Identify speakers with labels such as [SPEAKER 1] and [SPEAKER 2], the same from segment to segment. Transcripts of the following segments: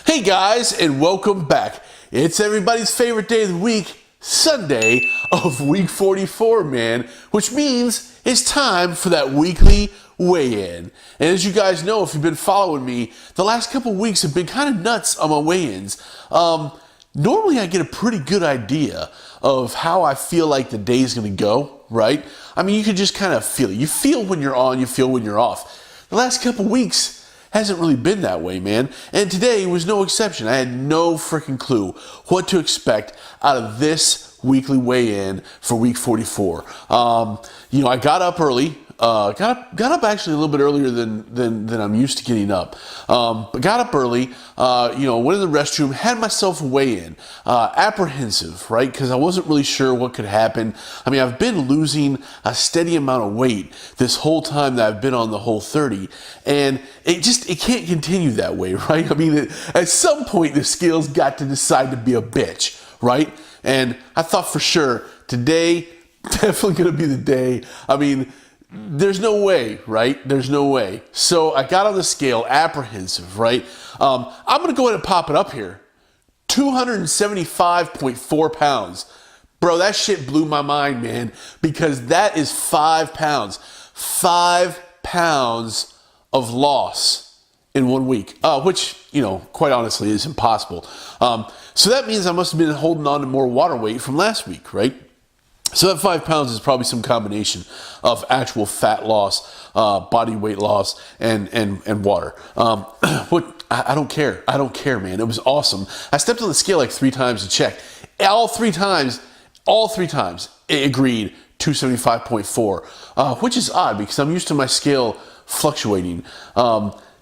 [SPEAKER 1] Hey guys, and welcome back. It's everybody's favorite day of the week, Sunday of week 44, man, which means it's time for that weekly weigh-in. And as you guys know, if you've been following me, the last couple weeks have been kind of nuts on my weigh-ins. Normally I get a pretty good idea of how I feel like the day's gonna go, right? I mean, you can just kind of feel it. You feel when you're on, you feel when you're off. The last couple weeks hasn't really been that way, man. And today was no exception. I had no freaking clue what to expect out of this weekly weigh-in for week 44. I got up early. Got up actually a little bit earlier than I'm used to getting up. But got up early, went in the restroom, had myself a weigh-in. Apprehensive, right? Because I wasn't really sure what could happen. I mean, I've been losing a steady amount of weight this whole time that I've been on the Whole30. And it can't continue that way, right? I mean, at some point, the scale's got to decide to be a bitch, right? And I thought for sure, today, definitely going to be the day. I mean, there's no way, right? There's no way. So I got on the scale, apprehensive, right? I'm going to go ahead and pop it up here. 275.4 pounds. Bro, that shit blew my mind, man, because that is 5 pounds. 5 pounds of loss in 1 week, which, quite honestly is impossible. So that means I must have been holding on to more water weight from last week, right? So that 5 pounds is probably some combination of actual fat loss, body weight loss, and water. I don't care. I don't care, man. It was awesome. I stepped on the scale like 3 times to check. All three times, it agreed 275.4, which is odd because I'm used to my scale fluctuating.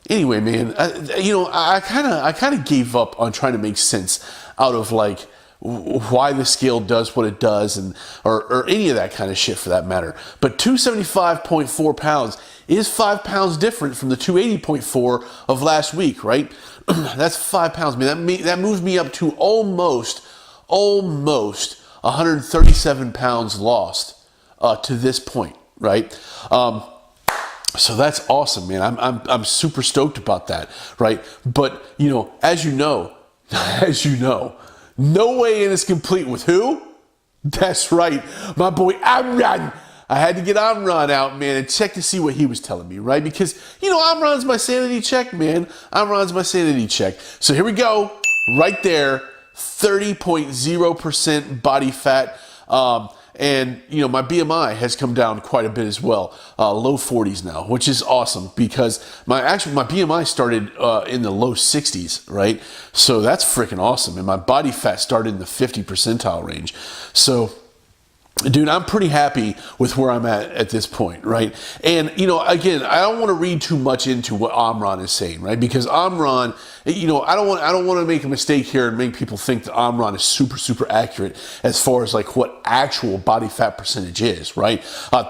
[SPEAKER 1] Anyway, man, I kind of gave up on trying to make sense out of like why the scale does what it does or any of that kind of shit for that matter. But 275.4 pounds is 5 pounds different from the 280.4 of last week, right? That's 5 pounds, man. That moves me up to almost 137 pounds lost to this point, right? So that's awesome, man. I'm super stoked about that, right? But as you know, no weigh-in is complete with who? That's right, my boy Amran. I had to get Amran out, man, and check to see what he was telling me, right? Because, Amran's my sanity check, man. Amran's my sanity check. So here we go, right there, 30.0% body fat. And my BMI has come down quite a bit as well, low 40s now, which is awesome because my BMI started in the low 60s, right? So that's freaking awesome. And my body fat started in the 50 percentile range. So, dude, I'm pretty happy with where I'm at this point, right? And, again, I don't want to read too much into what Amran is saying, right? Because Amran, I don't want to make a mistake here and make people think that Amran is super, super accurate as far as like what actual body fat percentage is, right?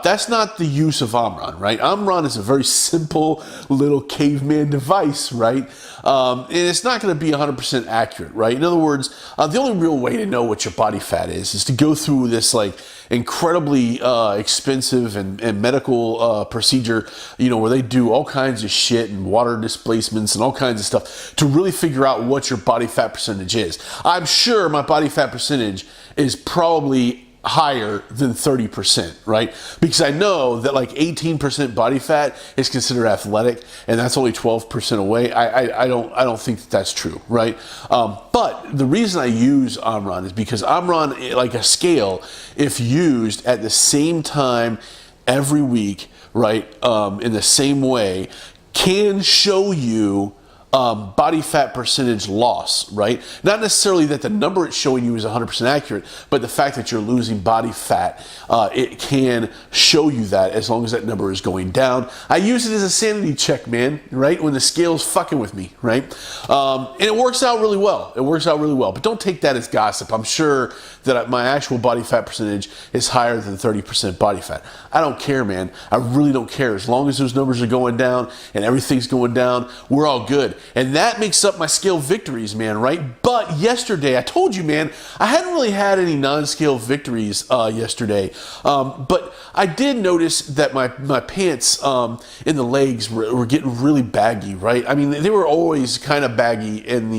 [SPEAKER 1] That's not the use of Amran, right? Amran is a very simple little caveman device, right? And it's not going to be 100% accurate, right? In other words, the only real way to know what your body fat is to go through this like incredibly expensive and medical procedure, where they do all kinds of shit and water displacements and all kinds of stuff to really figure out what your body fat percentage is. I'm sure my body fat percentage is probably higher than 30%, right? Because I know that like 18% body fat is considered athletic, and that's only 12% away. I don't think that that's true, right? But the reason I use Amran is because Amran, like a scale, if used at the same time every week, right, in the same way, can show you body fat percentage loss, right? Not necessarily that the number it's showing you is 100% accurate, but the fact that you're losing body fat, it can show you that as long as that number is going down. I use it as a sanity check, man, right? When the scale's fucking with me, right? And it works out really well. But don't take that as gossip. I'm sure that my actual body fat percentage is higher than 30% body fat. I don't care, man. I really don't care. As long as those numbers are going down and everything's going down, we're all good. And that makes up my scale victories, man, right? But yesterday, I told you, man, I hadn't really had any non-scale victories yesterday. But I did notice that my pants in the legs were getting really baggy, right? I mean, they were always kind of baggy in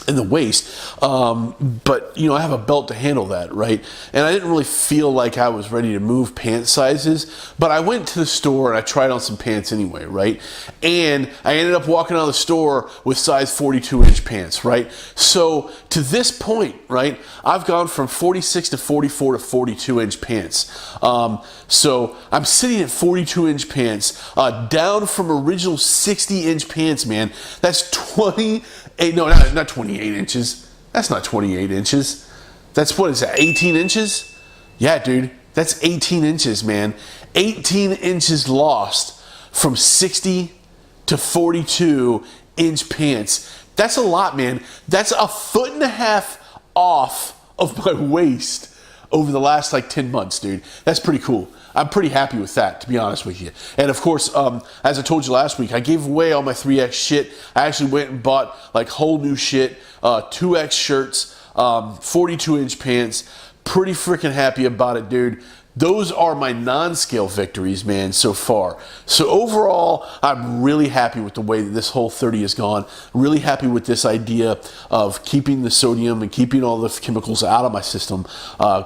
[SPEAKER 1] the waist, but you know, I have a belt to handle that, right? And I didn't really feel like I was ready to move pant sizes, but I went to the store and I tried on some pants anyway, right? And I ended up walking out of the store with size 42-inch pants, right? So to this point, right, I've gone from 46 to 44 to 42-inch pants. So I'm sitting at 42-inch pants, down from original 60-inch pants, man. That's 28, no, not 28 inches. That's not 28 inches. That's, what is that, 18 inches? Yeah, dude, that's 18 inches, man. 18 inches lost from 60 to 42-inch pants. That's a lot, man. That's a 1.5 feet off of my waist over the last like 10 months, dude. That's pretty cool. I'm pretty happy with that, to be honest with you. And of course, as I told you last week, I gave away all my 3X shit. I actually went and bought like whole new shit, 2X shirts, 42-inch pants. Pretty freaking happy about it, dude. Those are my non-scale victories, man, so far. So overall, I'm really happy with the way that this whole 30 has gone. Really happy with this idea of keeping the sodium and keeping all the chemicals out of my system.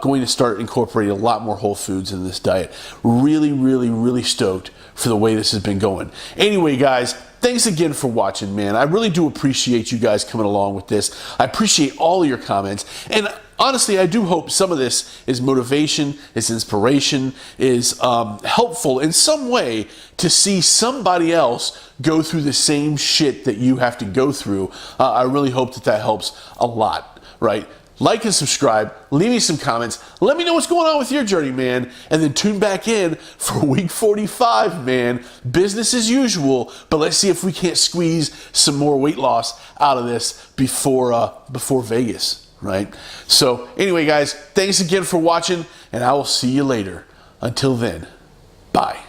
[SPEAKER 1] Going to start incorporating a lot more whole foods in this diet. Really, really, really stoked for the way this has been going. Anyway, guys, thanks again for watching, man. I really do appreciate you guys coming along with this. I appreciate all of your comments. And honestly, I do hope some of this is motivation, is inspiration, is helpful in some way to see somebody else go through the same shit that you have to go through. I really hope that that helps a lot, right? Like and subscribe, leave me some comments, let me know what's going on with your journey, man, and then tune back in for week 45, man. Business as usual, but let's see if we can't squeeze some more weight loss out of this before Vegas, right? So anyway, guys, thanks again for watching, and I will see you later. Until then, bye.